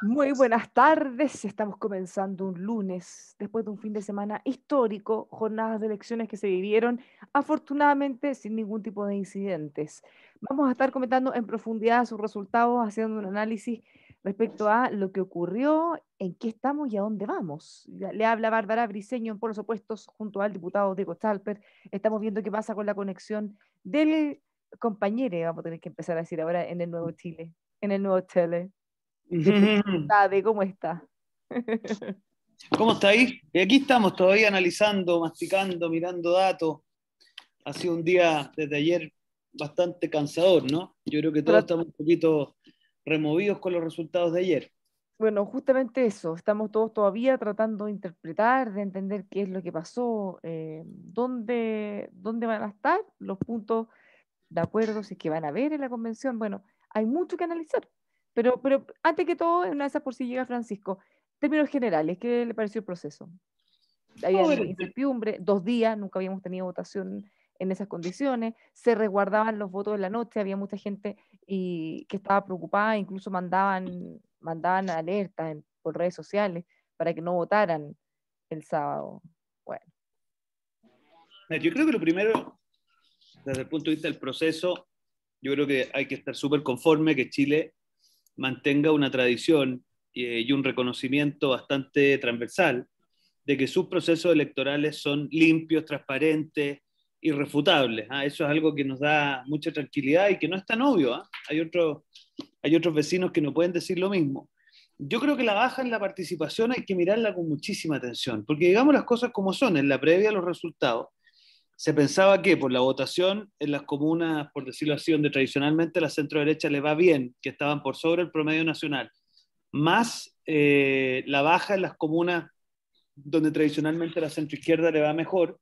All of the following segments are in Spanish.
Muy buenas tardes, estamos comenzando un lunes, después de un fin de semana histórico, jornadas de elecciones que se vivieron afortunadamente sin ningún tipo de incidentes. Vamos a estar comentando en profundidad sus resultados, haciendo un análisis respecto a lo que ocurrió, en qué estamos y a dónde vamos. Le habla Bárbara Briceño en Polos Opuestos junto al diputado Diego Chalper. Estamos viendo qué pasa con la conexión del compañero, vamos a tener que empezar a decir ahora en el nuevo Chile, en el nuevo Chile. ¿Cómo está? ¿Cómo está ahí? Y aquí estamos todavía analizando, masticando, mirando datos. Ha sido un día desde ayer bastante cansador, ¿no? Yo creo que todos Pero, estamos un poquito removidos con los resultados de ayer. bueno, justamente eso, estamos todos todavía tratando de interpretar, de entender qué es lo que pasó, dónde van a estar los puntos de acuerdo, si es que van a ver en la convención. Bueno, hay mucho que analizar, pero antes que todo, en una de esas por si llega Francisco, términos generales, ¿qué le pareció el proceso? Había A ver, incertidumbre, 2 días, nunca habíamos tenido votación en esas condiciones, se resguardaban los votos de la noche, había mucha gente que estaba preocupada, incluso mandaban alertas por redes sociales para que no votaran el sábado. Bueno, yo creo que lo primero, desde el punto de vista del proceso, yo creo que hay que estar súper conforme que Chile mantenga una tradición y un reconocimiento bastante transversal de que sus procesos electorales son limpios, transparentes, irrefutables. ¿Ah? Eso es algo que nos da mucha tranquilidad y que no es tan obvio. ¿Ah? Hay otros vecinos que no pueden decir lo mismo. Yo creo que la baja en la participación hay que mirarla con muchísima atención, porque digamos las cosas como son, en la previa a los resultados, se pensaba que por la votación en las comunas, por decirlo así, donde tradicionalmente la centro derecha le va bien, que estaban por sobre el promedio nacional, más la baja en las comunas donde tradicionalmente la centroizquierda le va mejor,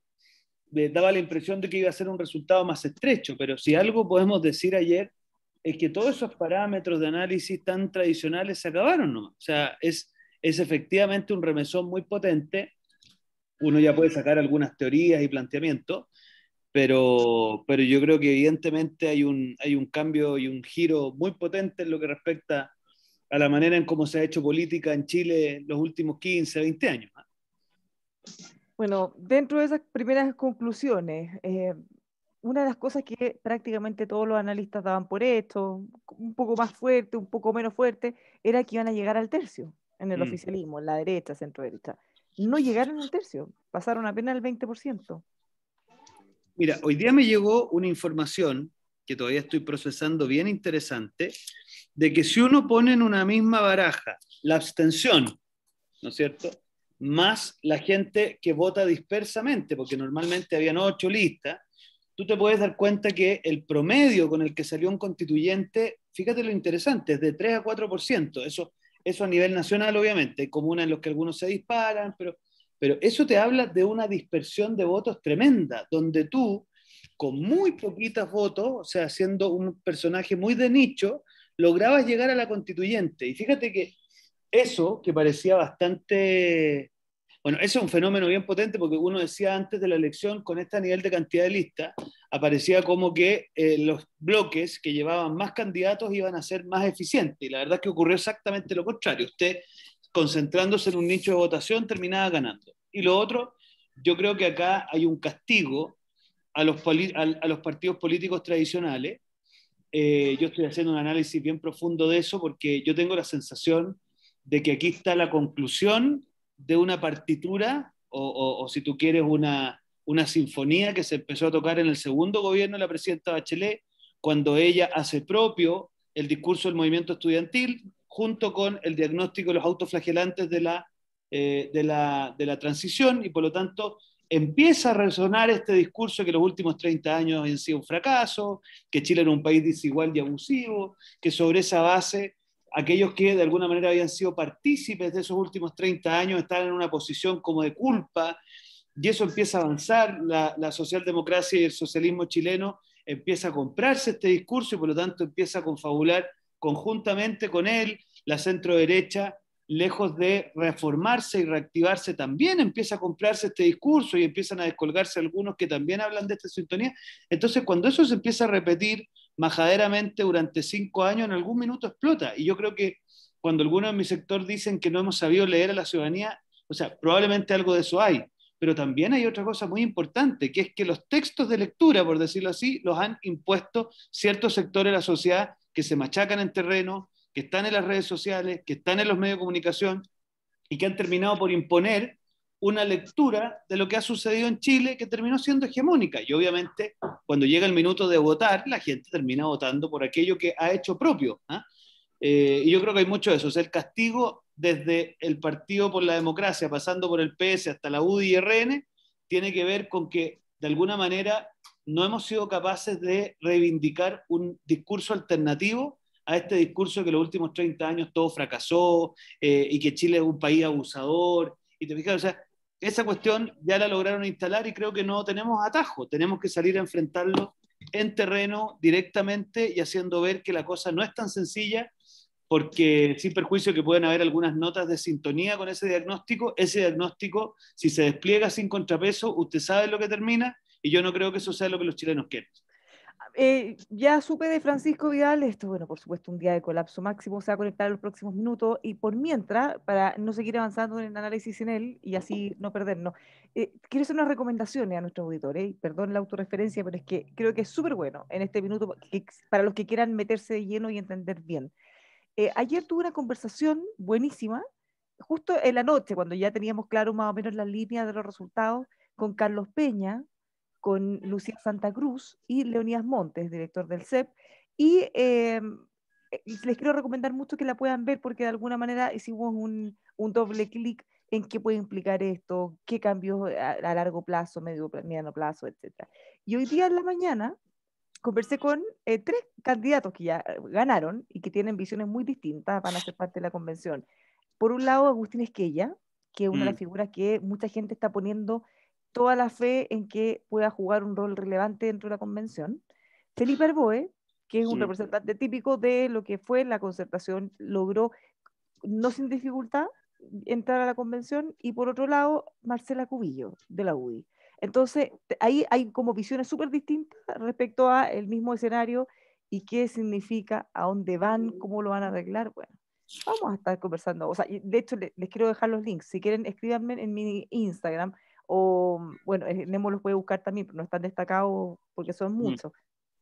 daba la impresión de que iba a ser un resultado más estrecho, pero si algo podemos decir ayer es que todos esos parámetros de análisis tan tradicionales se acabaron, ¿no? O sea, es efectivamente un remesón muy potente, uno ya puede sacar algunas teorías y planteamientos, pero yo creo que evidentemente hay un cambio y un giro muy potente en lo que respecta a la manera en cómo se ha hecho política en Chile los últimos 15, 20 años. bueno, dentro de esas primeras conclusiones, una de las cosas que prácticamente todos los analistas daban por hecho, un poco más fuerte, un poco menos fuerte, era que iban a llegar al tercio en el Mm. oficialismo, en la derecha, centro derecha. No llegaron al tercio, pasaron apenas el 20%. Mira, hoy día me llegó una información que todavía estoy procesando bien interesante, de que si uno pone en una misma baraja la abstención, ¿no es cierto?, más la gente que vota dispersamente, porque normalmente habían 8 listas, tú te puedes dar cuenta que el promedio con el que salió un constituyente, fíjate lo interesante, es de 3 a 4%. Eso a nivel nacional, obviamente. Hay comunas en las que algunos se disparan, pero eso te habla de una dispersión de votos tremenda, donde tú, con muy poquitas votos, o sea, siendo un personaje muy de nicho, lograbas llegar a la constituyente. Y fíjate que eso, que parecía bastante... Bueno, eso es un fenómeno bien potente porque uno decía antes de la elección, con este nivel de cantidad de listas, aparecía como que los bloques que llevaban más candidatos iban a ser más eficientes. Y la verdad es que ocurrió exactamente lo contrario. Usted, concentrándose en un nicho de votación, terminaba ganando. Y lo otro, yo creo que acá hay un castigo a los partidos políticos tradicionales. Yo estoy haciendo un análisis bien profundo de eso porque yo tengo la sensación de que aquí está la conclusión de una partitura o si tú quieres una sinfonía que se empezó a tocar en el segundo gobierno de la presidenta Bachelet, cuando ella hace propio el discurso del movimiento estudiantil junto con el diagnóstico de los autoflagelantes de la transición y por lo tanto empieza a resonar este discurso que los últimos 30 años han sido un fracaso, que Chile era un país desigual y abusivo, que sobre esa base aquellos que de alguna manera habían sido partícipes de esos últimos 30 años están en una posición como de culpa, y eso empieza a avanzar, la socialdemocracia y el socialismo chileno empieza a comprarse este discurso y por lo tanto empieza a confabular conjuntamente con él, la centro derecha, lejos de reformarse y reactivarse, también empieza a comprarse este discurso y empiezan a descolgarse algunos que también hablan de esta sintonía. Entonces, cuando eso se empieza a repetir majaderamente durante 5 años, en algún minuto explota. Y yo creo que cuando algunos en mi sector dicen que no hemos sabido leer a la ciudadanía, o sea, probablemente algo de eso hay, pero también hay otra cosa muy importante, que es que los textos de lectura, por decirlo así, los han impuesto ciertos sectores de la sociedad que se machacan en terreno, que están en las redes sociales, que están en los medios de comunicación y que han terminado por imponer una lectura de lo que ha sucedido en Chile que terminó siendo hegemónica. Y obviamente, cuando llega el minuto de votar, la gente termina votando por aquello que ha hecho propio. ¿Ah? Y yo creo que hay mucho de eso. O sea, el castigo desde el Partido por la Democracia, pasando por el PS hasta la UDI y RN, tiene que ver con que, de alguna manera, no hemos sido capaces de reivindicar un discurso alternativo a este discurso que los últimos 30 años todo fracasó y que Chile es un país abusador. Y te fijas, o sea, esa cuestión ya la lograron instalar y creo que no tenemos atajo. Tenemos que salir a enfrentarlo en terreno directamente y haciendo ver que la cosa no es tan sencilla, porque sin perjuicio que pueden haber algunas notas de sintonía con ese diagnóstico, si se despliega sin contrapeso, usted sabe lo que termina, y yo no creo que eso sea lo que los chilenos quieren. Ya supe de Francisco Vidal, esto, bueno, por supuesto, un día de colapso máximo, se va a conectar en los próximos minutos, y por mientras, para no seguir avanzando en el análisis en él y así no perdernos, quiero hacer unas recomendaciones a nuestros auditores, perdón la autorreferencia, pero es que creo que es súper bueno en este minuto para los que quieran meterse de lleno y entender bien. Ayer tuve una conversación buenísima, justo en la noche, cuando ya teníamos claro más o menos las líneas de los resultados, con Carlos Peña, con Lucía Santa Cruz y Leonidas Montes, director del CEP, y les quiero recomendar mucho que la puedan ver porque de alguna manera hicimos un doble clic en qué puede implicar esto, qué cambios a largo plazo, mediano plazo, etc. Y hoy día en la mañana conversé con 3 candidatos que ya ganaron y que tienen visiones muy distintas, van a ser parte de la convención. Por un lado, Agustín Esquella, que es una de las figuras que mucha gente está poniendo toda la fe en que pueda jugar un rol relevante dentro de la convención. Felipe Arboe, que es un representante típico de lo que fue la concertación, logró, no sin dificultad, entrar a la convención. Y por otro lado, Marcela Cubillo, de la UDI. Entonces, ahí hay como visiones súper distintas respecto a el mismo escenario y qué significa, a dónde van, cómo lo van a arreglar. Bueno, vamos a estar conversando. O sea, de hecho, les quiero dejar los links. Si quieren, escríbanme en mi Instagram o, bueno, Nemo los puede buscar también, pero no están destacados porque son muchos.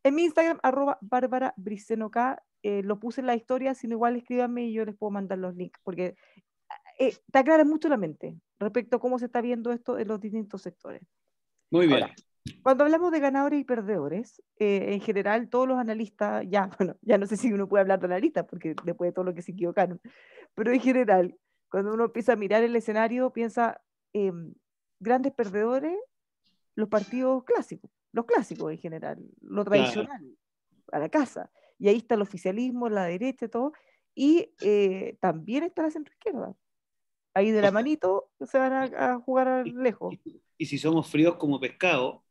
En mi Instagram, @Bárbara Briceno K, lo puse en la historia, sino igual escríbanme y yo les puedo mandar los links, porque te aclara mucho la mente respecto a cómo se está viendo esto en los distintos sectores. Muy bien. Ahora, cuando hablamos de ganadores y perdedores, en general todos los analistas, ya, bueno, ya no sé si uno puede hablar de analistas, porque después de todo lo que se equivocaron, pero en general, cuando uno empieza a mirar el escenario, piensa grandes perdedores, los partidos clásicos, los clásicos en general, lo tradicional, a la casa. Y ahí está el oficialismo, la derecha, todo, y también está la centroizquierda. Ahí de la manito se van a jugar lejos. Y si somos fríos como pescado,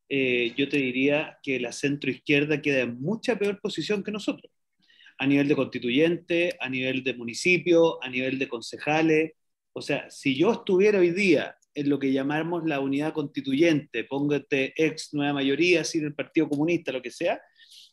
yo te diría que la centroizquierda queda en mucha peor posición que nosotros, a nivel de constituyente, a nivel de municipio, a nivel de concejales. O sea, si yo estuviera hoy día en lo que llamamos la unidad constituyente, póngate ex nueva mayoría, sin el Partido Comunista, lo que sea,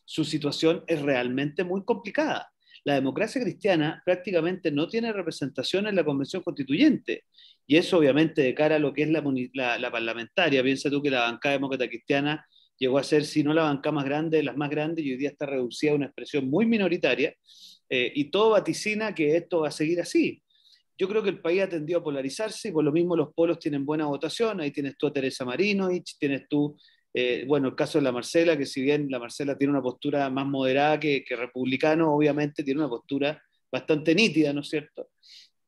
su situación es realmente muy complicada. La democracia cristiana prácticamente no tiene representación en la convención constituyente. Y eso obviamente de cara a lo que es la parlamentaria. Piensa tú que la bancada demócrata cristiana llegó a ser, si no la bancada más grande, de las más grandes, y hoy día está reducida a una expresión muy minoritaria, y todo vaticina que esto va a seguir así. Yo creo que el país ha tendido a polarizarse y por lo mismo los polos tienen buena votación. Ahí tienes tú a Teresa Marinovich, tienes tú, bueno, el caso de la Marcela, que si bien la Marcela tiene una postura más moderada que republicano, obviamente tiene una postura bastante nítida, ¿no es cierto?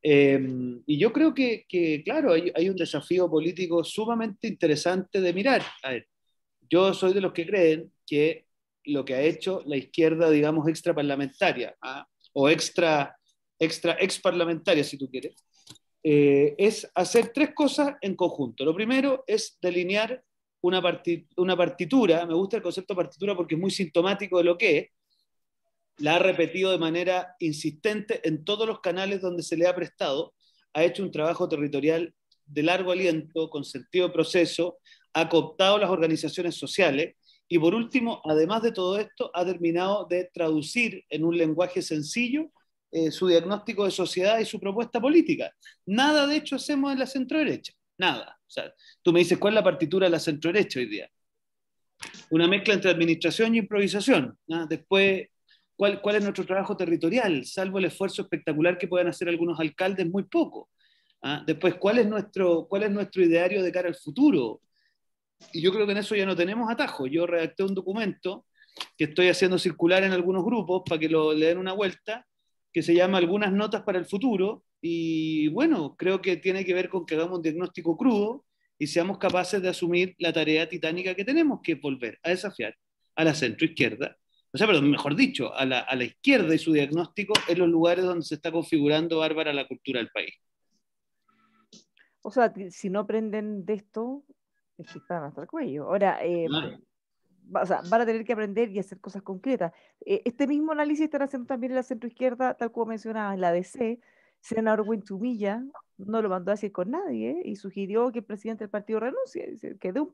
Y yo creo que claro, hay un desafío político sumamente interesante de mirar. A ver, yo soy de los que creen que lo que ha hecho la izquierda, digamos, extraparlamentaria, ¿ah? O exparlamentaria, si tú quieres, es hacer 3 cosas en conjunto. Lo primero es delinear una partitura. Me gusta el concepto de partitura porque es muy sintomático de lo que es. la ha repetido de manera insistente en todos los canales donde se le ha prestado, ha hecho un trabajo territorial de largo aliento, con sentido de proceso, ha cooptado las organizaciones sociales y por último, además de todo esto, ha terminado de traducir en un lenguaje sencillo su diagnóstico de sociedad y su propuesta política. Nada de hecho hacemos en la centroderecha, nada. O sea, tú me dices, ¿cuál es la partitura de la centroderecha hoy día? Una mezcla entre administración y improvisación. ¿No? Después, ¿cuál es nuestro trabajo territorial? Salvo el esfuerzo espectacular que puedan hacer algunos alcaldes, muy poco. ¿Ah? Después, ¿cuál es nuestro ideario de cara al futuro? Y yo creo que en eso ya no tenemos atajo. Yo redacté un documento que estoy haciendo circular en algunos grupos para que le den una vuelta, que se llama Algunas notas para el futuro. Y bueno, creo que tiene que ver con que hagamos un diagnóstico crudo y seamos capaces de asumir la tarea titánica que tenemos, que es volver a desafiar a la centroizquierda. O sea, perdón, mejor dicho, a la izquierda y su diagnóstico en los lugares donde se está configurando bárbara la cultura del país. O sea, si no aprenden de esto, es que van hasta el cuello. Ahora, Claro. o sea, van a tener que aprender y hacer cosas concretas. Este mismo análisis están haciendo también en la centroizquierda, tal como mencionaba, en la DC. Senador Wentumilla no lo mandó a decir con nadie, y sugirió que el presidente del partido renuncie, dice, que dé un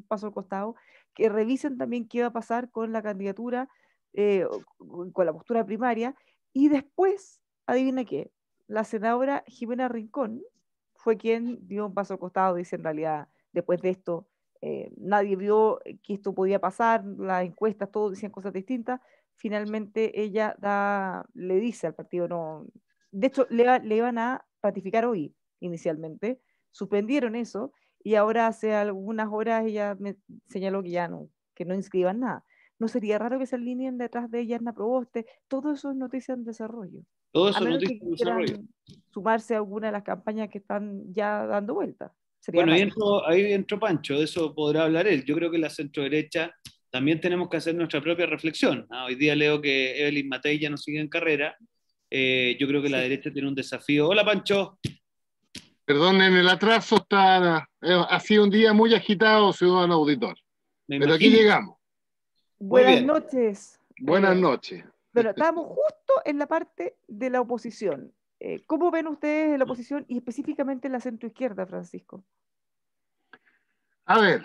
paso al costado, que revisen también qué va a pasar con la candidatura, con la postura primaria, y después, adivina qué, la senadora Jimena Rincón fue quien dio un paso al costado, dice en realidad, después de esto nadie vio que esto podía pasar, las encuestas, todos decían cosas distintas. Finalmente ella le dice al partido, no, de hecho le iban a ratificar hoy inicialmente, suspendieron eso y ahora hace algunas horas ella me señaló que ya no, que no inscriban nada. ¿No sería raro que se alineen detrás de ella en la Proboste? Todo eso es noticia en desarrollo. Todo A eso es menos noticia que de desarrollo. quieran sumarse a alguna de las campañas que están ya dando vueltas. Sería Bueno, raro. ahí entró Pancho, de eso podrá hablar él. Yo creo que la centroderecha también tenemos que hacer nuestra propia reflexión. ¿Ah? Hoy día leo que Evelyn Matei ya no sigue en carrera. Yo creo que la Sí. derecha tiene un desafío. Hola, Pancho. Perdonen el atraso, ha sido un día muy agitado, ciudadano auditor. Me Pero aquí imagino. llegamos. Muy Buenas bien. noches. Buenas noches. Bueno, estábamos justo en la parte de la oposición. ¿Cómo ven ustedes la oposición y específicamente la centroizquierda, Francisco? A ver,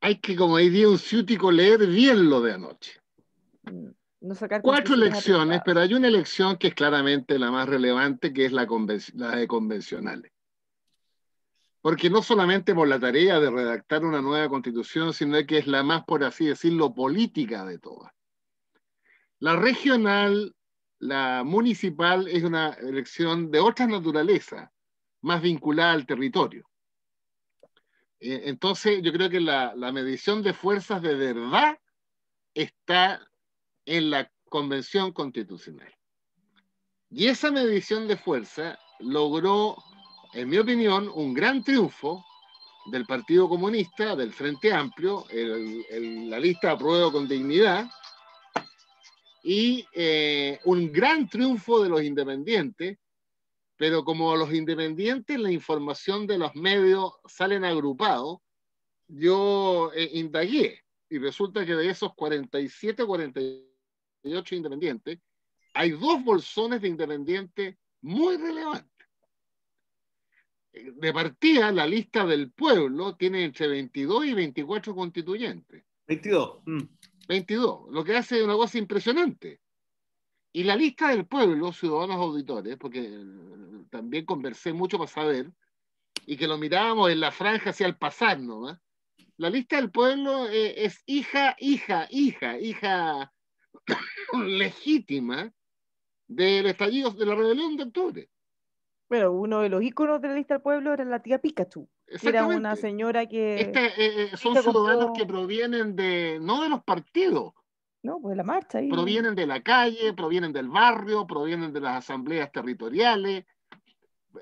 hay que, como diría un ciútico, leer bien lo de anoche. Mm, No sacar 4 conclusiones elecciones, apresuradas. pero hay una elección que es claramente la más relevante, que es la de convencionales. Porque no solamente por la tarea de redactar una nueva constitución, sino que es la más, por así decirlo, política de todas. La regional, la municipal, es una elección de otra naturaleza, más vinculada al territorio. Entonces, yo creo que la medición de fuerzas de verdad está en la Convención Constitucional. Y esa medición de fuerza logró, en mi opinión, un gran triunfo del Partido Comunista, del Frente Amplio, la lista Apruebo con Dignidad, y un gran triunfo de los independientes, pero como los independientes, la información de los medios salen agrupados, yo indagué y resulta que de esos 47, 48 independientes, hay 2 bolsones de independientes muy relevantes. De partida, la lista del pueblo tiene entre 22 y 24 constituyentes. 22. 22, lo que hace una cosa impresionante. Y la lista del pueblo, ciudadanos auditores, porque también conversé mucho para saber, y que lo mirábamos en la franja hacia el pasar, ¿no? La lista del pueblo es hija legítima del estallido de la rebelión de octubre. Bueno, uno de los íconos de la lista del pueblo era la tía Pikachu, que era una Exactamente. señora que Son se ciudadanos que compró, provienen no de los partidos, no, pues de la marcha ahí. provienen de la calle, provienen del barrio, provienen de las asambleas territoriales.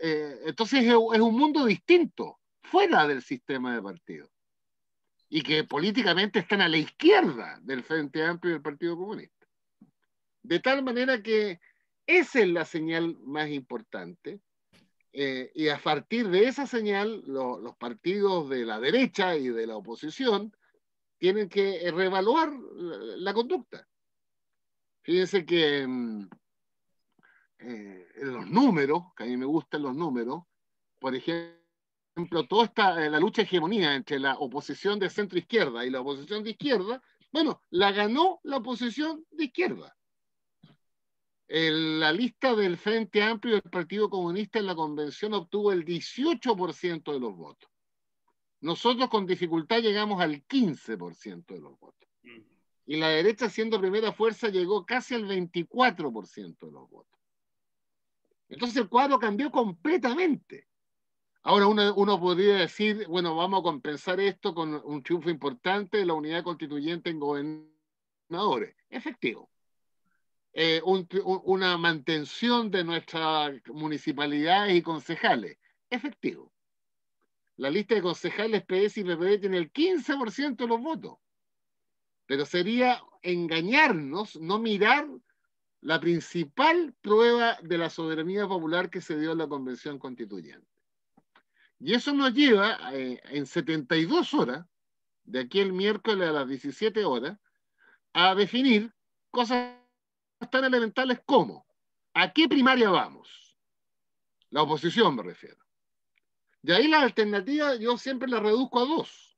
Entonces es un mundo distinto, fuera del sistema de partidos, y que políticamente están a la izquierda del Frente Amplio y del Partido Comunista. De tal manera que esa es la señal más importante, y a partir de esa señal los partidos de la derecha y de la oposición tienen que reevaluar la conducta. Fíjense que en los números, que a mí me gustan los números, por ejemplo, toda la lucha de hegemonía entre la oposición de centro izquierda y la oposición de izquierda, bueno, la ganó la oposición de izquierda. La lista del Frente Amplio del Partido Comunista en la convención obtuvo el 18% de los votos. Nosotros con dificultad llegamos al 15% de los votos. Y la derecha, siendo primera fuerza, llegó casi al 24% de los votos. Entonces el cuadro cambió completamente. Ahora uno podría decir, bueno, vamos a compensar esto con un triunfo importante de la unidad constituyente en gobernadores. Efectivo. Una mantención de nuestras municipalidades y concejales. Efectivo. La lista de concejales PS y PPD tiene el 15% de los votos. Pero sería engañarnos, no mirar la principal prueba de la soberanía popular que se dio en la Convención Constituyente. Y eso nos lleva en 72 horas, de aquí el miércoles a las 17 horas, a definir cosas tan elementales como ¿a qué primaria vamos? La oposición me refiero. Y ahí la alternativa yo siempre la reduzco a dos.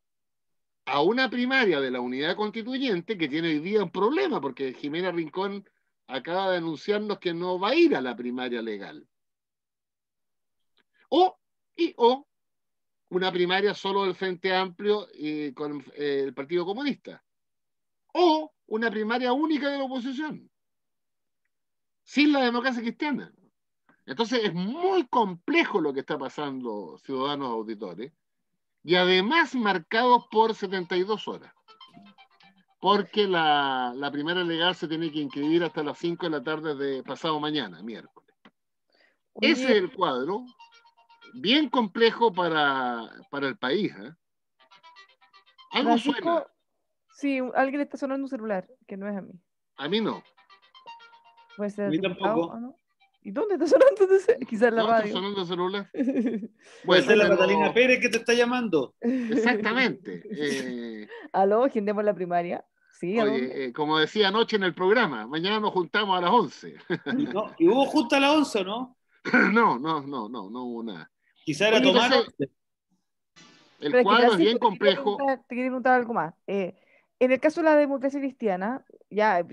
A una primaria de la unidad constituyente que tiene hoy día un problema, porque Jimena Rincón acaba de anunciarnos que no va a ir a la primaria legal. O una primaria solo del Frente Amplio y con el Partido Comunista. O una primaria única de la oposición, sin la democracia cristiana. Entonces es muy complejo lo que está pasando, ciudadanos auditores, y además marcados por 72 horas. Porque la primaria legal se tiene que inscribir hasta las 5 de la tarde de pasado mañana, miércoles. Oye, Ese es el cuadro, bien complejo para el país. Algo Francisco, suena, sí, alguien le está sonando un celular, que no es a mí. a mí no. Puede ser A el mí diputado tampoco. o no. ¿Y dónde está sonando entonces? Quizás la ¿No está radio. sonando el celular? Puede Bueno, ser la pero Catalina Pérez que te está llamando. exactamente. ¿Aló? ¿Agendemos la primaria? Sí, ¿a dónde? Oye, como decía anoche en el programa, mañana nos juntamos a las 11. No, y hubo justo a las 11, ¿no? No hubo nada. Quizá era Oye, tomar Entonces, 11. el pero es que cuadro es bien Francisco, complejo. te quería preguntar algo más. En el caso de la democracia cristiana, ya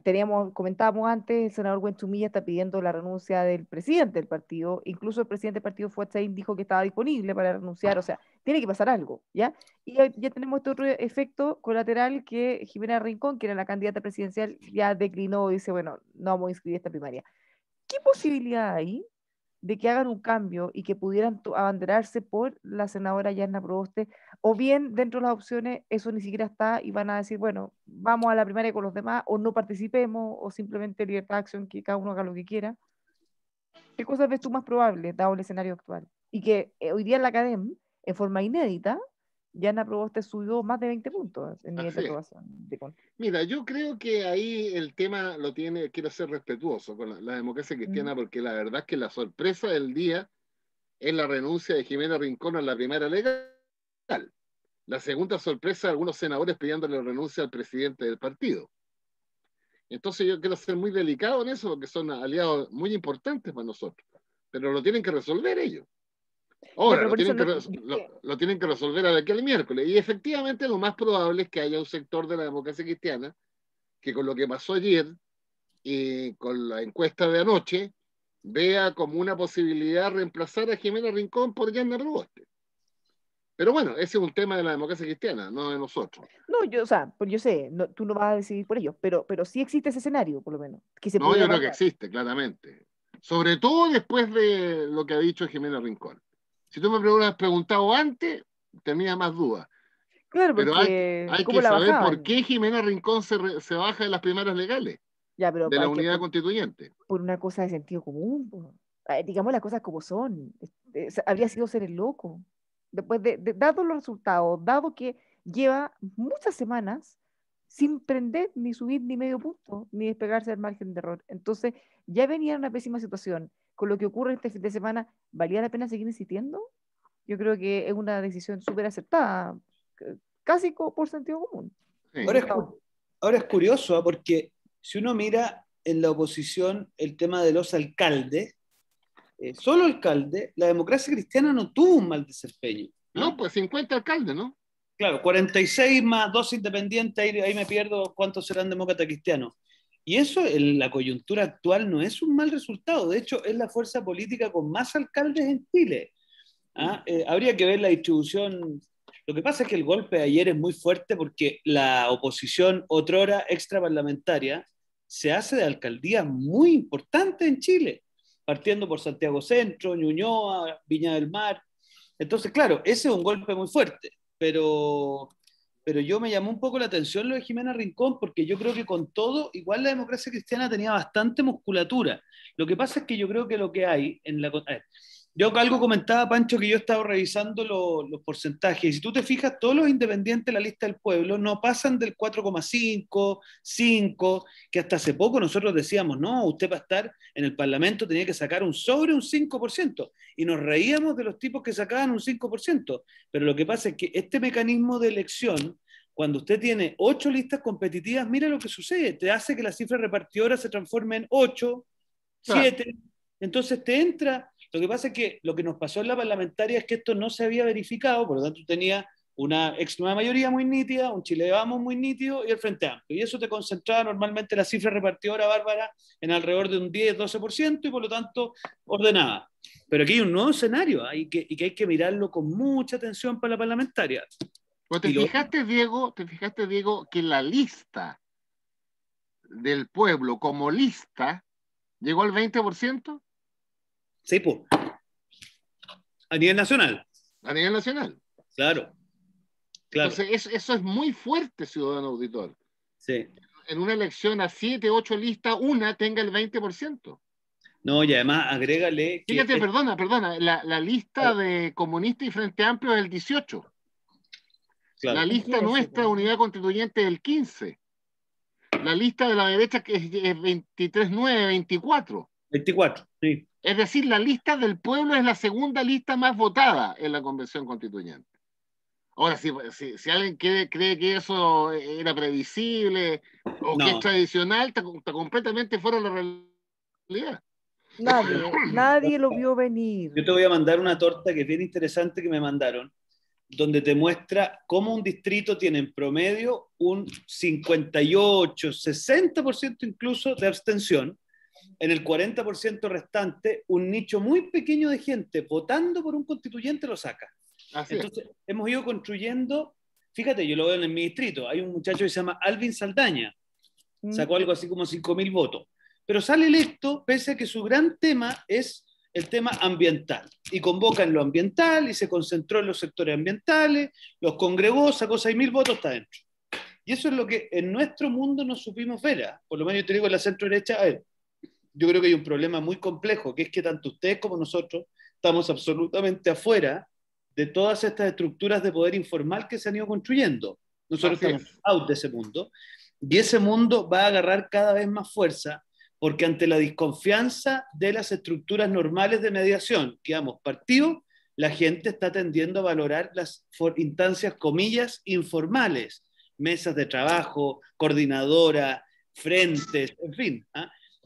comentábamos antes, el senador Buenchumilla está pidiendo la renuncia del presidente del partido, incluso el presidente del partido Fuatzain dijo que estaba disponible para renunciar, o sea, tiene que pasar algo, ¿ya? Y ya tenemos este otro efecto colateral que Jimena Rincón, que era la candidata presidencial, ya declinó y dice, bueno, no vamos a inscribir esta primaria. ¿Qué posibilidad hay de que hagan un cambio y que pudieran abanderarse por la senadora Yarna Proboste, o bien dentro de las opciones eso ni siquiera está y van a decir, bueno, vamos a la primaria con los demás, o no participemos, o simplemente libertad de acción, que cada uno haga lo que quiera? ¿Qué cosas ves tú más probables, dado el escenario actual? Y que hoy día en la academia, en forma inédita, Yarna Proboste subió más de 20 puntos en nivel de Así es. aprobación. Mira, yo creo que ahí el tema lo tiene, quiero ser respetuoso con la democracia cristiana, porque la verdad es que la sorpresa del día es la renuncia de Jimena Rincón a la primaria legal. La segunda sorpresa, algunos senadores pidiéndole la renuncia al presidente del partido. Entonces yo quiero ser muy delicado en eso, porque son aliados muy importantes para nosotros, pero lo tienen que resolver ellos. Ya, Ahora, pero por eso no, lo tienen que resolver de aquí al miércoles. Y efectivamente lo más probable es que haya un sector de la democracia cristiana que con lo que pasó ayer y con la encuesta de anoche, vea como una posibilidad reemplazar a Jimena Rincón por Yarna Proboste. Pero bueno, ese es un tema de la democracia cristiana, no de nosotros. no, yo, o sea, pues yo sé, tú no vas a decidir por ellos, pero sí existe ese escenario, por lo menos, que se No, yo pudiera creo que evaluar. existe, claramente. Sobre todo después de lo que ha dicho Jimena Rincón. Si tú me hubieras preguntado antes, tenía más dudas. Claro, Pero porque hay ¿cómo que la saber por bajaban? qué Jimena Rincón se baja de las primarias legales Ya, pero de la hay que unidad constituyente. por una cosa de sentido común, po. Digamos las cosas como son. Habría sido ser el loco. Después dado los resultados, dado que lleva muchas semanas sin prender, ni subir ni medio punto, ni despegarse del margen de error. Entonces, ya venía en una pésima situación. Con lo que ocurre este fin de semana, ¿valía la pena seguir insistiendo? Yo creo que es una decisión súper aceptada, casi por sentido común. Sí. Ahora es curioso, porque si uno mira en la oposición el tema de los alcaldes, solo alcalde, la democracia cristiana no tuvo un mal desempeño. No, pues 50 alcaldes, ¿no? Claro, 46 más 2 independientes, ahí me pierdo cuántos serán demócratas cristianos. Y eso en la coyuntura actual no es un mal resultado, de hecho es la fuerza política con más alcaldes en Chile. Habría que ver la distribución. Lo que pasa es que el golpe de ayer es muy fuerte porque la oposición otrora extraparlamentaria se hace de alcaldías muy importantes en Chile, partiendo por Santiago Centro, Ñuñoa, Viña del Mar. Entonces, claro, ese es un golpe muy fuerte, pero yo me llamó un poco la atención lo de Jimena Rincón, porque yo creo que con todo, igual la democracia cristiana tenía bastante musculatura. Lo que pasa es que yo creo que lo que hay en la... Yo algo comentaba, Pancho, que yo he estado revisando los porcentajes, y si tú te fijas, todos los independientes de la lista del pueblo no pasan del 4,5, 5, que hasta hace poco nosotros decíamos, no, usted para estar en el Parlamento tenía que sacar un 5%, y nos reíamos de los tipos que sacaban un 5%, pero lo que pasa es que este mecanismo de elección, cuando usted tiene 8 listas competitivas, mira lo que sucede, te hace que la cifra repartidora se transforme en 8, 7, claro. Entonces te entra. Lo que pasa es que lo que nos pasó en la parlamentaria es que esto no se había verificado, por lo tanto tenía una ex nueva mayoría muy nítida, un Chile Vamos muy nítido y el Frente Amplio. Y eso te concentraba normalmente la cifra repartidora, Bárbara, en alrededor de un 10-12% y por lo tanto ordenada. Pero aquí hay un nuevo escenario y que hay que mirarlo con mucha atención para la parlamentaria. Pues ¿te fijaste, Diego, que la lista del pueblo como lista llegó al 20%? Sí, pues. A nivel nacional. A nivel nacional. Claro. Entonces, eso es muy fuerte, ciudadano auditor. Sí. En una elección a 7, 8 listas, una tenga el 20%. No, y además agrégale que... Fíjate, perdona, la lista de Comunista y Frente Amplio es el 18. Claro. La lista nuestra, Unidad Constituyente, es el 15. La lista de la derecha que es 23-9, 24. 24, sí. Es decir, la lista del pueblo es la segunda lista más votada en la Convención Constituyente. Ahora, si alguien cree que eso era previsible o que es tradicional, está completamente fuera de la realidad. Nadie lo vio venir. Yo te voy a mandar una torta que es bien interesante que me mandaron, donde te muestra cómo un distrito tiene en promedio un 58, 60% incluso de abstención. En el 40% restante, un nicho muy pequeño de gente votando por un constituyente lo saca. Entonces, hemos ido construyendo, fíjate, yo lo veo en mi distrito, hay un muchacho que se llama Alvin Saldaña, sacó algo así como 5.000 votos, pero sale electo pese a que su gran tema es el tema ambiental, y convoca en lo ambiental, y se concentró en los sectores ambientales, los congregó, sacó 6.000 votos, está dentro. Y eso es lo que en nuestro mundo no supimos ver, por lo menos yo te digo en la centro derecha, yo creo que hay un problema muy complejo, que es que tanto ustedes como nosotros estamos absolutamente afuera de todas estas estructuras de poder informal que se han ido construyendo. Nosotros estamos out de ese mundo, y ese mundo va a agarrar cada vez más fuerza, porque ante la desconfianza de las estructuras normales de mediación, que digamos, partido, la gente está tendiendo a valorar las instancias, comillas, informales, mesas de trabajo, coordinadora, frentes, en fin,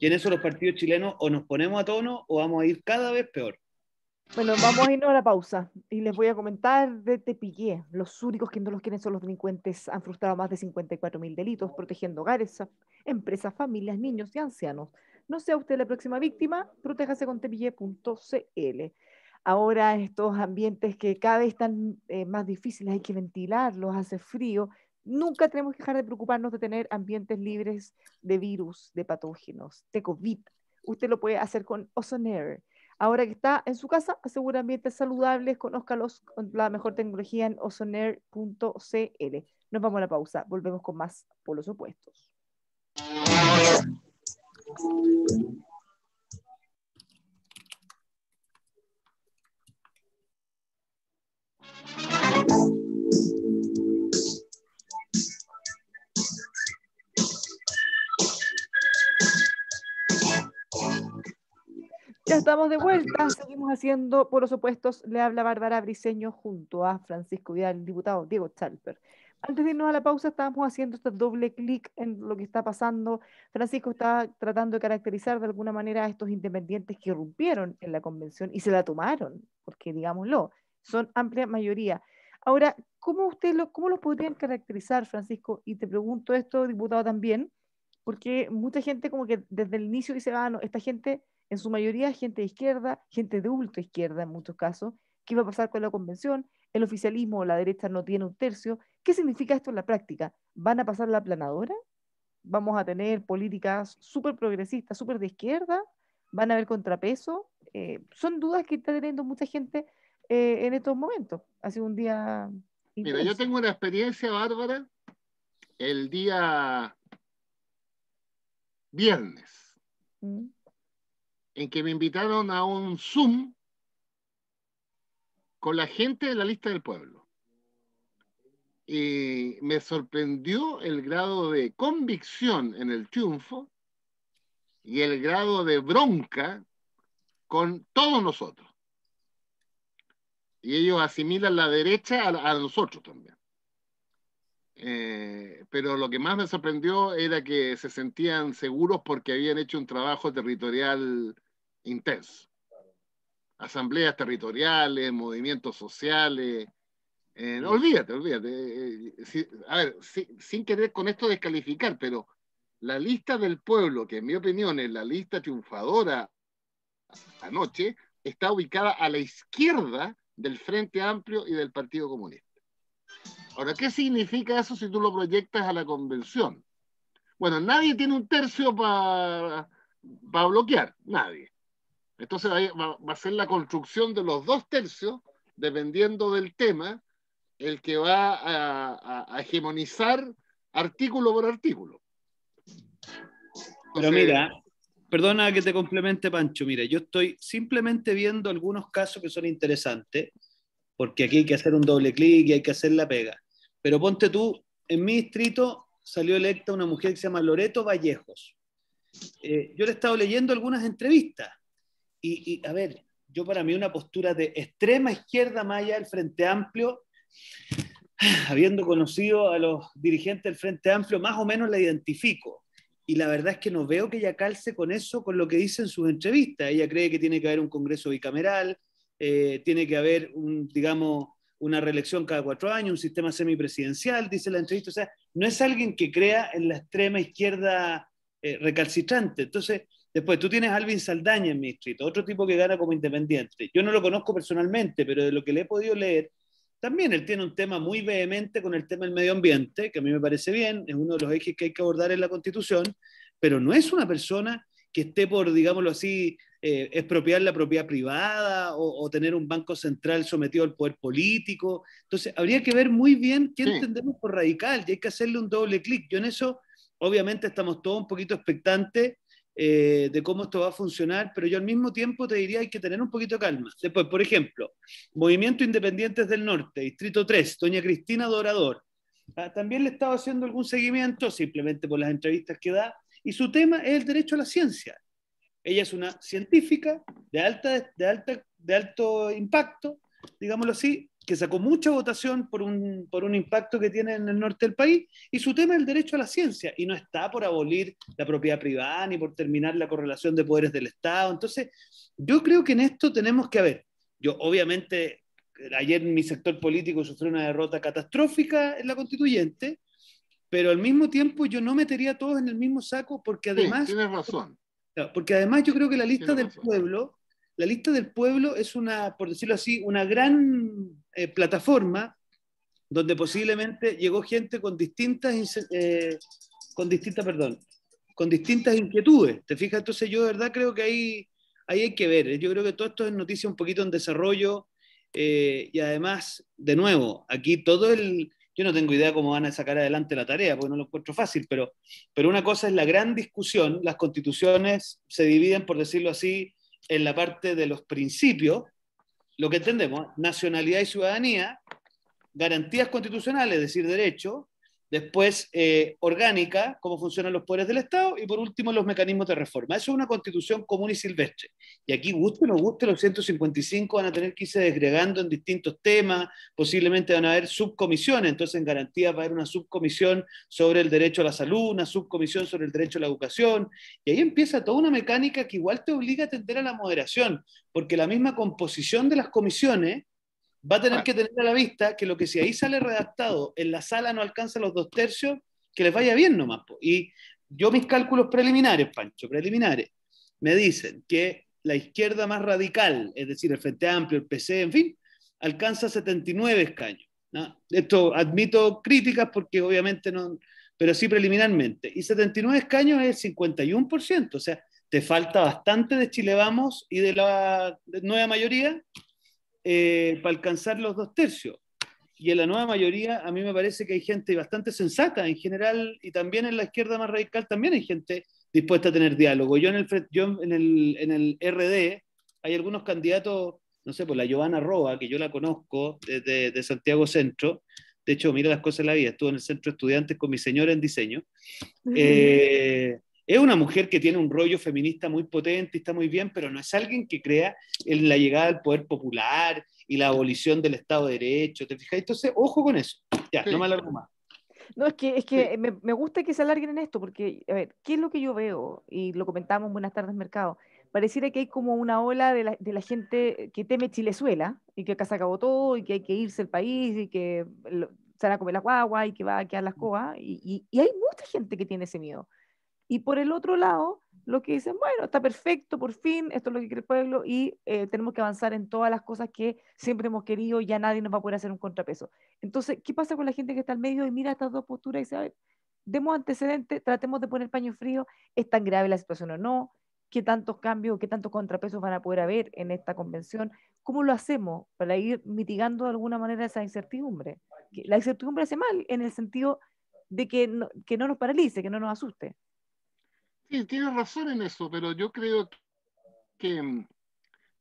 y en eso los partidos chilenos o nos ponemos a tono o vamos a ir cada vez peor. Bueno, vamos a irnos a la pausa y les voy a comentar de Tepillé. Los únicos que no los quieren son los delincuentes. Han frustrado más de 54.000 delitos, protegiendo hogares, empresas, familias, niños y ancianos. No sea usted la próxima víctima, protéjase con tepillé.cl. Ahora estos ambientes que cada vez están más difíciles, hay que ventilarlos, hace frío. Nunca tenemos que dejar de preocuparnos de tener ambientes libres de virus, de patógenos, de COVID. Usted lo puede hacer con Ozonair. Ahora que está en su casa, asegura ambientes saludables, conózcalos con la mejor tecnología en ozonair.cl. Nos vamos a la pausa, volvemos con más Polos Opuestos. Ya estamos de vuelta, seguimos haciendo Polos Opuestos. Le habla Bárbara Briceño junto a Francisco Vidal, el diputado Diego Chalper. Antes de irnos a la pausa, estábamos haciendo este doble clic en lo que está pasando. Francisco está tratando de caracterizar de alguna manera a estos independientes que irrumpieron en la convención y se la tomaron, porque digámoslo, son amplia mayoría. Ahora, cómo los podrían caracterizar, Francisco? Y te pregunto esto, diputado, también, porque mucha gente como que desde el inicio dice, ah, no, esta gente, en su mayoría, gente de izquierda, gente de ultra izquierda en muchos casos, ¿qué va a pasar con la convención? El oficialismo o la derecha no tiene un tercio. ¿Qué significa esto en la práctica? ¿Van a pasar la aplanadora? ¿Vamos a tener políticas súper progresistas, súper de izquierda? ¿Van a haber contrapeso? Son dudas que está teniendo mucha gente en estos momentos. Ha sido un día Mira, yo intenso. tengo una experiencia bárbara el día viernes, ¿Mm? en que me invitaron a un Zoom con la gente de la lista del pueblo. Y me sorprendió el grado de convicción en el triunfo y el grado de bronca con todos nosotros. Y ellos asimilan la derecha a nosotros también. Pero lo que más me sorprendió era que se sentían seguros porque habían hecho un trabajo territorial intenso. Asambleas territoriales, movimientos sociales. Olvídate. A ver, sin querer con esto descalificar, pero la lista del pueblo, que en mi opinión es la lista triunfadora anoche, está ubicada a la izquierda del Frente Amplio y del Partido Comunista. Ahora, ¿qué significa eso si tú lo proyectas a la convención? Bueno, nadie tiene un tercio para bloquear, nadie. Entonces va a ser la construcción de los 2 tercios, dependiendo del tema, el que va a hegemonizar artículo por artículo. Pero Entonces, mira, perdona que te complemente, Pancho. Mira, yo estoy simplemente viendo algunos casos que son interesantes, porque aquí hay que hacer un doble clic y hay que hacer la pega. Pero ponte tú, en mi distrito salió electa una mujer que se llama Loreto Vallejos. Yo le he estado leyendo algunas entrevistas a ver, yo para mí una postura de extrema izquierda más allá del Frente Amplio, habiendo conocido a los dirigentes del Frente Amplio, más o menos la identifico. Y la verdad es que no veo que ella calce con eso, con lo que dice en sus entrevistas. Ella cree que tiene que haber un Congreso bicameral, tiene que haber, digamos, una reelección cada 4 años, un sistema semipresidencial, dice la entrevista. O sea, no es alguien que crea en la extrema izquierda recalcitrante. Entonces, después tú tienes a Alvin Saldaña en mi distrito, otro tipo que gana como independiente. Yo no lo conozco personalmente, pero de lo que le he podido leer, también él tiene un tema muy vehemente con el tema del medio ambiente, que a mí me parece bien, es uno de los ejes que hay que abordar en la Constitución, pero no es una persona que esté por, digámoslo así, expropiar la propiedad privada o tener un banco central sometido al poder político. Entonces, habría que ver muy bien qué sí, entendemos por radical y hay que hacerle un doble clic. Yo en eso, obviamente, estamos todos un poquito expectantes de cómo esto va a funcionar, pero yo al mismo tiempo te diría hay que tener un poquito de calma. Después, por ejemplo, Movimiento Independientes del Norte, Distrito 3, doña Cristina Dorador. También le estaba haciendo algún seguimiento, simplemente por las entrevistas que da, y su tema es el derecho a la ciencia. Ella es una científica de alto impacto, digámoslo así, que sacó mucha votación por un impacto que tiene en el norte del país, y su tema es el derecho a la ciencia, y no está por abolir la propiedad privada ni por terminar la correlación de poderes del Estado. Entonces, yo creo que en esto tenemos que haber, yo obviamente, ayer mi sector político sufrió una derrota catastrófica en la constituyente, pero al mismo tiempo yo no metería a todos en el mismo saco tienes razón. porque además yo creo que Tienes razón. la lista del pueblo es una, por decirlo así, una gran plataforma donde posiblemente llegó gente perdón, con distintas inquietudes. ¿Te fijas? Entonces yo de verdad creo que ahí hay que ver. Yo creo que todo esto es noticia un poquito en desarrollo y además, de nuevo, aquí yo no tengo idea cómo van a sacar adelante la tarea, porque no lo encuentro fácil, pero una cosa es la gran discusión, las constituciones se dividen, por decirlo así, en la parte de los principios, lo que entendemos, nacionalidad y ciudadanía, garantías constitucionales, es decir, derecho, después orgánica, cómo funcionan los poderes del Estado, y por último los mecanismos de reforma. Eso es una constitución común y silvestre. Y aquí, guste o no guste, los 155 van a tener que irse desgregando en distintos temas, posiblemente van a haber subcomisiones, entonces en garantía va a haber una subcomisión sobre el derecho a la salud, una subcomisión sobre el derecho a la educación, y ahí empieza toda una mecánica que igual te obliga a tender a la moderación, porque la misma composición de las comisiones va a tener Bueno, que tener a la vista que lo que si ahí sale redactado en la sala no alcanza los 2/3, que les vaya bien nomás. Po. Y yo mis cálculos preliminares, Pancho, preliminares, me dicen que la izquierda más radical, es decir, el Frente Amplio, el PC, en fin, alcanza 79 escaños. ¿No? Esto admito críticas porque obviamente no, pero sí preliminarmente. Y 79 escaños es el 51%, o sea, te falta bastante de Chile Vamos y de la nueva mayoría para alcanzar los 2/3. Y en la nueva mayoría a mí me parece que hay gente bastante sensata en general, y también en la izquierda más radical también hay gente dispuesta a tener diálogo. Yo en el RD hay algunos candidatos, no sé, pues la Giovanna Roa, que yo la conozco de Santiago Centro. De hecho, mira las cosas de la vida, estuvo en el centro de estudiantes con mi señora en diseño. Es una mujer que tiene un rollo feminista muy potente y está muy bien, pero no es alguien que crea en la llegada al poder popular y la abolición del Estado de Derecho. ¿Te fijas? Entonces, ojo con eso. Ya, no sí, me alargo más. No, es sí, que me gusta que se alarguen en esto, porque, a ver, ¿qué es lo que yo veo? Y lo comentamos en Buenas tardes, Mercado. Pareciera que hay como una ola de la gente que teme Chilezuela, y que acá se acabó todo, y que hay que irse del país, y que se van a comer las guaguas, y que va a quedar las cosas, y hay mucha gente que tiene ese miedo. Y por el otro lado, los que dicen, bueno, está perfecto, por fin, esto es lo que quiere el pueblo, y tenemos que avanzar en todas las cosas que siempre hemos querido, y ya nadie nos va a poder hacer un contrapeso. Entonces, ¿qué pasa con la gente que está al medio y mira estas dos posturas y dice, a ver, demos antecedentes, tratemos de poner paño frío, es tan grave la situación o no? ¿Qué tantos cambios, qué tantos contrapesos van a poder haber en esta convención? ¿Cómo lo hacemos para ir mitigando de alguna manera esa incertidumbre? Que la incertidumbre hace mal en el sentido de que no nos paralice, que no nos asuste. sí, tienes razón en eso, pero yo creo que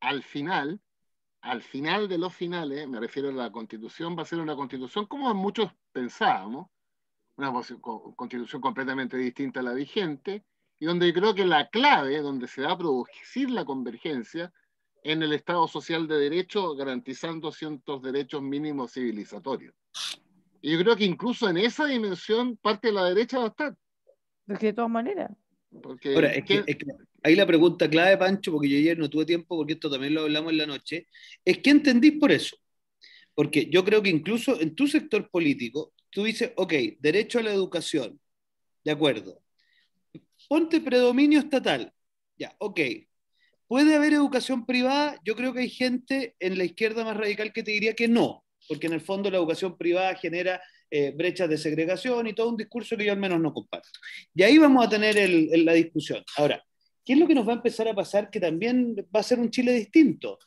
al final, al final de los finales, me refiero a la constitución, va a ser una constitución como muchos pensábamos, una constitución completamente distinta a la vigente, y donde creo que la clave, donde se va a producir la convergencia, en el Estado social de derecho, garantizando ciertos derechos mínimos civilizatorios. Y yo creo que incluso en esa dimensión parte de la derecha va a estar, Porque de todas maneras, Ahora, porque es que ahí la pregunta clave, Pancho, porque yo ayer no tuve tiempo, porque esto también lo hablamos en la noche, es ¿qué entendís por eso? Porque yo creo que incluso en tu sector político, tú dices, ok, derecho a la educación, de acuerdo. Ponte predominio estatal, ya, ok. ¿Puede haber educación privada? Yo creo que hay gente en la izquierda más radical que te diría que no, porque en el fondo la educación privada genera brechas de segregación y todo un discurso que yo al menos no comparto. Y ahí vamos a tener la discusión. Ahora, ¿qué es lo que nos va a empezar a pasar? Que también va a ser un Chile distinto.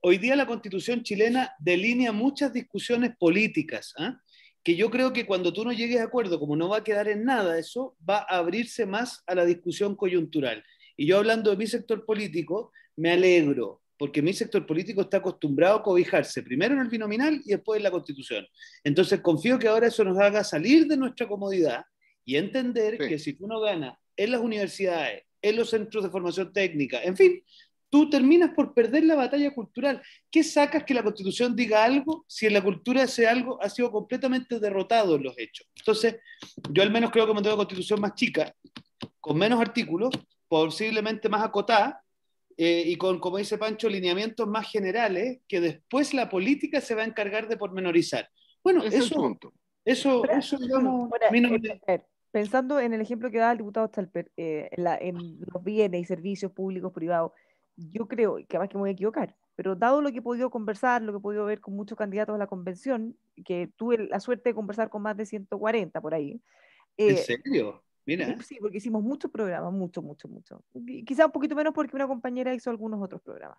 Hoy día la constitución chilena delinea muchas discusiones políticas, ¿ah? Que yo creo que cuando tú no llegues a acuerdo, como no va a quedar en nada eso, va a abrirse más a la discusión coyuntural. Y yo hablando de mi sector político, me alegro, porque mi sector político está acostumbrado a cobijarse primero en el binominal y después en la Constitución. Entonces confío que ahora eso nos haga salir de nuestra comodidad y entender sí, que si tú no ganas en las universidades, en los centros de formación técnica, en fin, tú terminas por perder la batalla cultural. ¿Qué sacas que la Constitución diga algo si en la cultura ese algo ha sido completamente derrotado en los hechos? Entonces, yo al menos creo que me tengo una Constitución más chica, con menos artículos, posiblemente más acotada, y con, como dice Pancho, lineamientos más generales que después la política se va a encargar de pormenorizar. Bueno, ese es el eso, punto. eso, ahora, eso digamos, a ahora, mí no me... a ver, pensando en el ejemplo que da el diputado Stalper, en los bienes y servicios públicos privados, yo creo, que además que me voy a equivocar, pero dado lo que he podido conversar, lo que he podido ver con muchos candidatos a la convención, que tuve la suerte de conversar con más de 140 por ahí, ¿En eh, serio? sí, Mira, sí, porque hicimos muchos programas, mucho, mucho, mucho. Quizá un poquito menos porque una compañera hizo algunos otros programas.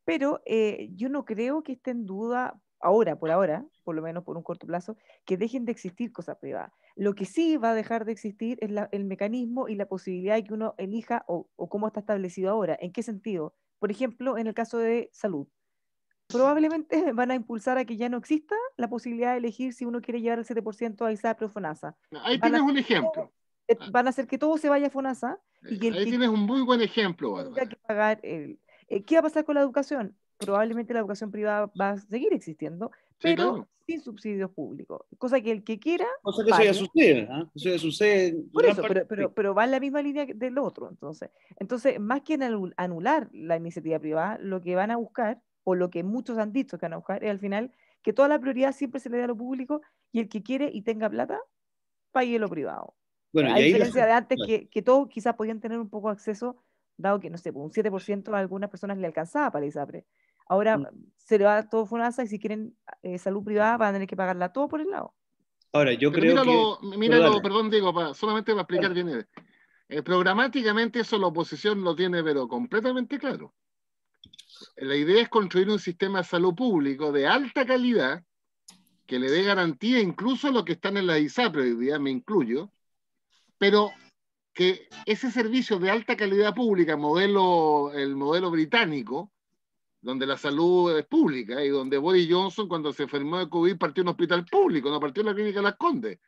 Pero yo no creo que esté en duda ahora, por lo menos por un corto plazo, que dejen de existir cosas privadas. Lo que sí va a dejar de existir es el mecanismo y la posibilidad de que uno elija o cómo está establecido ahora. ¿En qué sentido? Por ejemplo, en el caso de salud. probablemente van a impulsar a que ya no exista la posibilidad de elegir si uno quiere llevar el 7% a ISAPRE o FONASA. Ahí Van a tienes un hacer ejemplo. van a hacer que todo se vaya a FONASA y que el Ahí que tienes un muy buen ejemplo, tenga Bárbara. que pagar ¿qué va a pasar con la educación? Probablemente la educación privada va a seguir existiendo, Sí, pero claro. sin subsidios públicos. Cosa que el que quiera Cosa que eso ya pague. sucede, ¿ah? Eso ya sucede en Por gran eso, parte. pero va en la misma línea del otro. Entonces, más que anular la iniciativa privada, lo que van a buscar, o lo que muchos han dicho que van a buscar, es al final que toda la prioridad siempre se le dé a lo público y el que quiere y tenga plata, pague lo privado. Bueno, A y ahí diferencia de antes, que todos quizás podían tener un poco de acceso, dado que, no sé, pues, un 7% a algunas personas le alcanzaba para el ISAPRE. Ahora se le va a todo FONASA y si quieren salud privada van a tener que pagarla todo por el lado. Ahora, yo Pero creo que... Pero míralo, dale. perdón, Diego, solamente para explicar bien. Programáticamente eso la oposición lo tiene, pero completamente claro. La idea es construir un sistema de salud público de alta calidad que le dé garantía incluso a los que están en la ISAPRE, hoy día me incluyo, pero que ese servicio de alta calidad pública, el modelo británico, donde la salud es pública y donde Boris Johnson, cuando se enfermó de COVID, partió en un hospital público, no partió en la clínica Las Condes,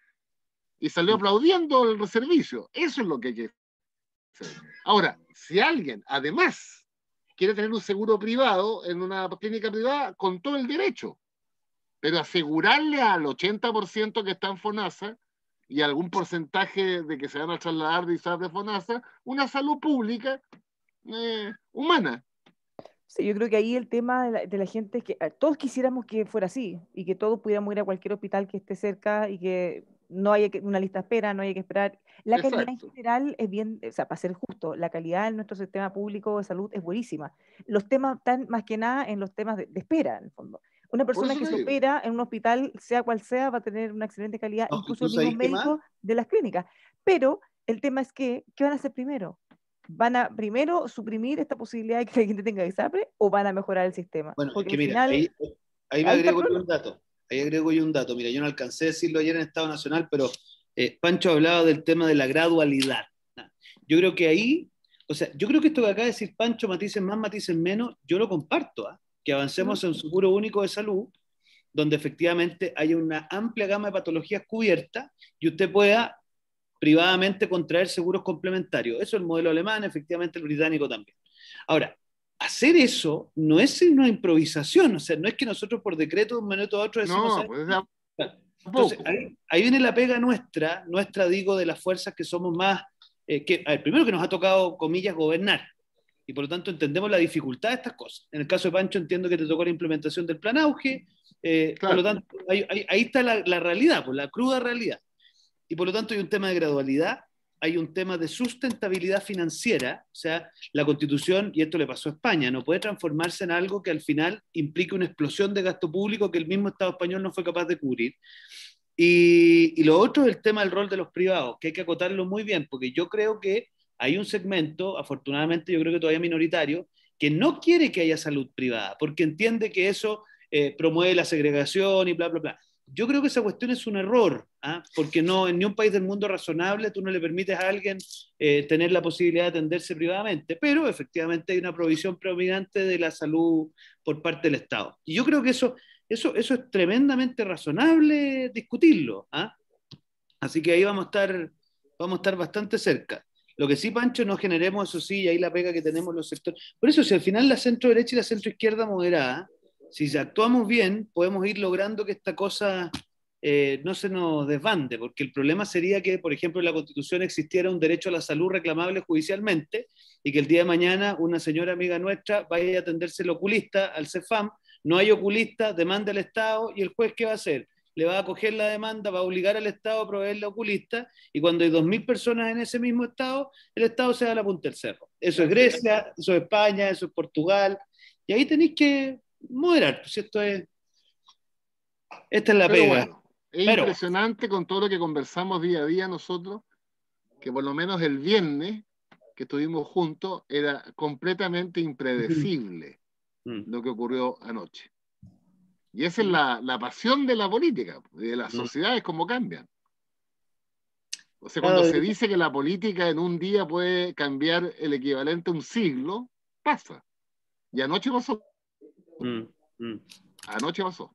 y salió aplaudiendo el servicio. Eso es lo que hay que hacer. Ahora, si alguien, además, quiere tener un seguro privado en una clínica privada, con todo el derecho, pero asegurarle al 80% que está en FONASA y algún porcentaje de que se van a trasladar de ISAPRE a FONASA, una salud pública humana. Sí, yo creo que ahí el tema de la gente es que todos quisiéramos que fuera así y que todos pudiéramos ir a cualquier hospital que esté cerca y que no haya una lista de espera, no haya que esperar. La calidad en Exacto. general es bien, o sea, para ser justo, la calidad en nuestro sistema público de salud es buenísima. Los temas están más que nada en los temas de espera, en el fondo. Una Por persona eso que te se digo. opera en un hospital, sea cual sea, va a tener una excelente calidad, No, incluso los incluso mismos ahí, ¿qué más? médicos de las clínicas. Pero el tema es que, ¿qué van a hacer primero? ¿Van a primero suprimir esta posibilidad de que la gente tenga ISAPRE o van a mejorar el sistema? Bueno, es Porque que al mira, final, ahí me ahí está el agrego yo problema. un dato. Ahí agrego yo un dato. Mira, yo no alcancé a decirlo ayer en Estado Nacional, pero Pancho hablaba del tema de la gradualidad. Yo creo que ahí, o sea, yo creo que esto que acaba de decir Pancho, matices más, matices menos, yo lo comparto, ¿ah? Que avancemos en un seguro único de salud, donde efectivamente haya una amplia gama de patologías cubiertas y usted pueda privadamente contraer seguros complementarios. Eso es el modelo alemán, efectivamente el británico también. Ahora, hacer eso no es una improvisación, o sea, no es que nosotros por decreto de un minuto a otro decimos, No, ¿sabes? pues a Entonces, poco. ahí viene la pega nuestra digo, de las fuerzas que somos más, primero que nos ha tocado, comillas, gobernar, y por lo tanto entendemos la dificultad de estas cosas. En el caso de Pancho entiendo que te tocó la implementación del plan auge, por lo Claro. tanto, ahí está la realidad, pues, la cruda realidad. Y por lo tanto hay un tema de gradualidad, hay un tema de sustentabilidad financiera, o sea, la Constitución, y esto le pasó a España, no puede transformarse en algo que al final implique una explosión de gasto público que el mismo Estado español no fue capaz de cubrir. Y lo otro es el tema del rol de los privados, que hay que acotarlo muy bien, porque yo creo que hay un segmento, afortunadamente yo creo que todavía minoritario, que no quiere que haya salud privada, porque entiende que eso promueve la segregación y bla, bla, bla. Yo creo que esa cuestión es un error, ¿ah? Porque no, en ni un país del mundo razonable tú no le permites a alguien tener la posibilidad de atenderse privadamente, pero efectivamente hay una provisión predominante de la salud por parte del Estado. Y yo creo que eso es tremendamente razonable discutirlo, ¿ah? Así que ahí vamos a estar bastante cerca. Lo que sí, Pancho, no generemos, eso sí, y ahí la pega que tenemos los sectores. Por eso, si al final la centro derecha y la centro izquierda moderada, si actuamos bien, podemos ir logrando que esta cosa no se nos desbande, porque el problema sería que, por ejemplo, en la Constitución existiera un derecho a la salud reclamable judicialmente y que el día de mañana una señora amiga nuestra vaya a atenderse el oculista al CEFAM, no hay oculista, demanda al Estado y el juez ¿qué va a hacer? Le va a acoger la demanda, va a obligar al Estado a proveerle oculista y cuando hay 2.000 personas en ese mismo Estado, el Estado se da la punta del cerro. Eso es Grecia, eso es España, eso es Portugal y ahí tenéis que moderar, pues esta es la Pero pega. bueno, es Pero, impresionante con todo lo que conversamos día a día nosotros, que por lo menos el viernes que estuvimos juntos era completamente impredecible lo que ocurrió anoche. Y esa es la pasión de la política, de las sociedades, cómo cambian. O sea, cuando se dice que la política en un día puede cambiar el equivalente a un siglo, pasa. Y anoche pasó. Mm. Anoche pasó.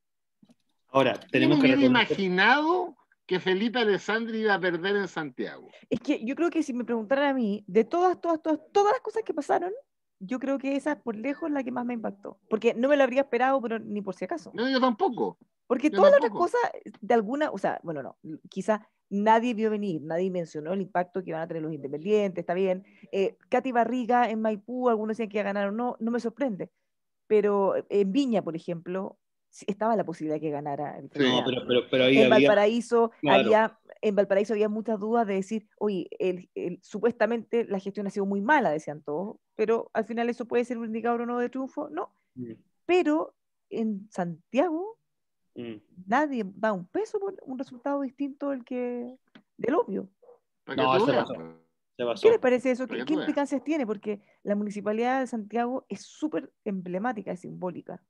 Ahora, ¿Quién tenemos que hubiera reconocer... imaginado que Felipe Alessandri iba a perder en Santiago? Es que yo creo que si me preguntaran a mí, de todas las cosas que pasaron, yo creo que esa es por lejos la que más me impactó. Porque no me lo habría esperado, pero ni por si acaso. No, yo tampoco. Porque Yo todas las otras tampoco. cosas, de alguna, o sea, bueno, no, quizás nadie vio venir, nadie mencionó el impacto que iban a tener los independientes, está bien. Katy Barriga en Maipú, algunos decían que iba a ganar o no, no me sorprende. Pero en Viña, por ejemplo, sí estaba la posibilidad de que ganara el Frente No, Sí. Amplio. pero ahí había... Claro. En Valparaíso había muchas dudas de decir, oye, supuestamente la gestión ha sido muy mala, decían todos, pero al final eso puede ser un indicador o no de triunfo, no. Mm, Pero en Santiago mm. nadie da un peso por un resultado distinto del obvio. Para que No, tú se veas. pasó. Pues, Se ¿Qué les pasó. parece eso? para que ¿Qué tú veas. implicancias tiene? Porque la municipalidad de Santiago es súper emblemática, es simbólica.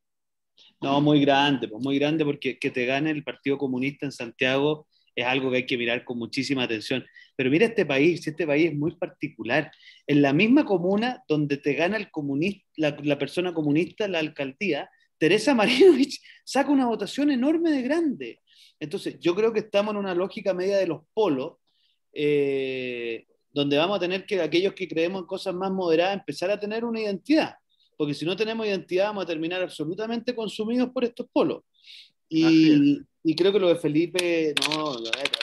No, pues muy grande porque que te gane el Partido Comunista en Santiago es algo que hay que mirar con muchísima atención. Pero mira este país es muy particular. En la misma comuna donde te gana el comunista, la persona comunista, la alcaldía, Teresa Marinovich saca una votación enorme de grande. Entonces, yo creo que estamos en una lógica media de los polos, donde vamos a tener que, aquellos que creemos en cosas más moderadas, empezar a tener una identidad porque si no tenemos identidad vamos a terminar absolutamente consumidos por estos polos. Así es. Y creo que lo de Felipe, no, a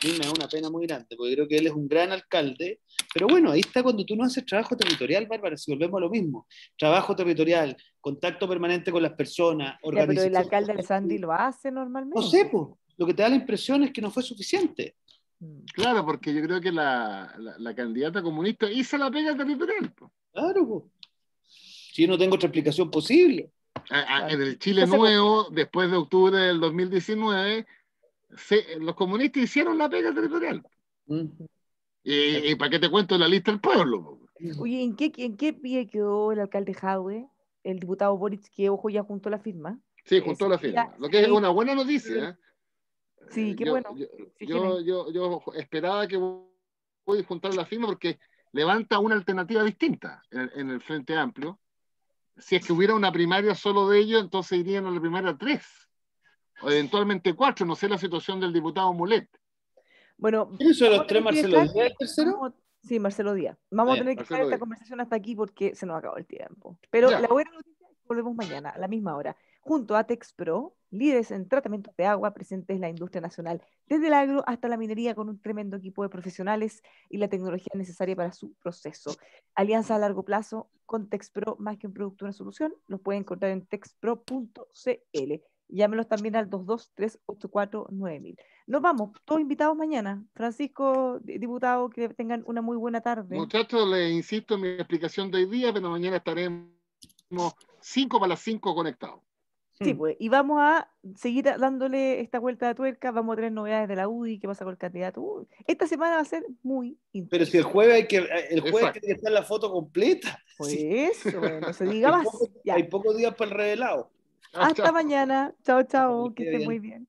mí me da una pena muy grande, porque creo que él es un gran alcalde, pero bueno, ahí está cuando tú no haces trabajo territorial, Bárbara, si volvemos a lo mismo, trabajo territorial, contacto permanente con las personas, Ya, pero el organización. alcalde de Sandy lo hace No sé, normalmente. pues, lo que te da la impresión es que no fue suficiente. Mm. Claro, porque yo creo que la candidata comunista hizo la pega territorial. Pues. Claro, pues. Si yo no tengo otra explicación posible. Claro. En el Ya Chile se coordina. Nuevo, después de octubre del 2019, los comunistas hicieron la pega territorial. Mm. ¿Y para qué te cuento la lista del pueblo? Oye, ¿en qué pie quedó el alcalde Jadwe? El diputado Boric, que ojo ya juntó la firma. Sí, juntó la firma. Lo que es una buena noticia. ¿Eh? Sí, qué bueno. Yo esperaba que voy a juntar la firma porque levanta una alternativa distinta en el Frente Amplio. Si es que hubiera una primaria solo de ellos, entonces irían a la primaria 3, o eventualmente 4, no sé la situación del diputado Mulet. Bueno, ¿Quiénes son vamos los a tres, tener que Marcelo dejar. Díaz, el tercero? Sí, Marcelo Díaz. Vamos a tener que dejar Marcelo esta Díaz. conversación hasta aquí porque se nos acabó el tiempo. Pero la Ya, buena noticia es que volvemos mañana a la misma hora, junto a Texpro, líderes en tratamientos de agua presentes en la industria nacional, desde el agro hasta la minería, con un tremendo equipo de profesionales y la tecnología necesaria para su proceso. Alianza a largo plazo con Texpro, más que un producto, una solución. Los pueden encontrar en texpro.cl. Llámenos también al 223849000. Nos vamos, todos invitados mañana. Francisco, diputado, que tengan una muy buena tarde. muchachos, les insisto en mi explicación de hoy día, pero mañana estaremos 5 para las 5 conectados. Sí, pues, y vamos a seguir dándole esta vuelta de tuerca, vamos a tener novedades de la UDI, qué pasa con el candidato. Esta semana va a ser muy Pero si intensa. el jueves tiene que estar la foto completa. Pues Sí. eso, no se diga más. Hay Ya, pocos días para el revelado. hasta Chao. mañana. Chao, Chao, que chao, que esté esté bien. muy bien.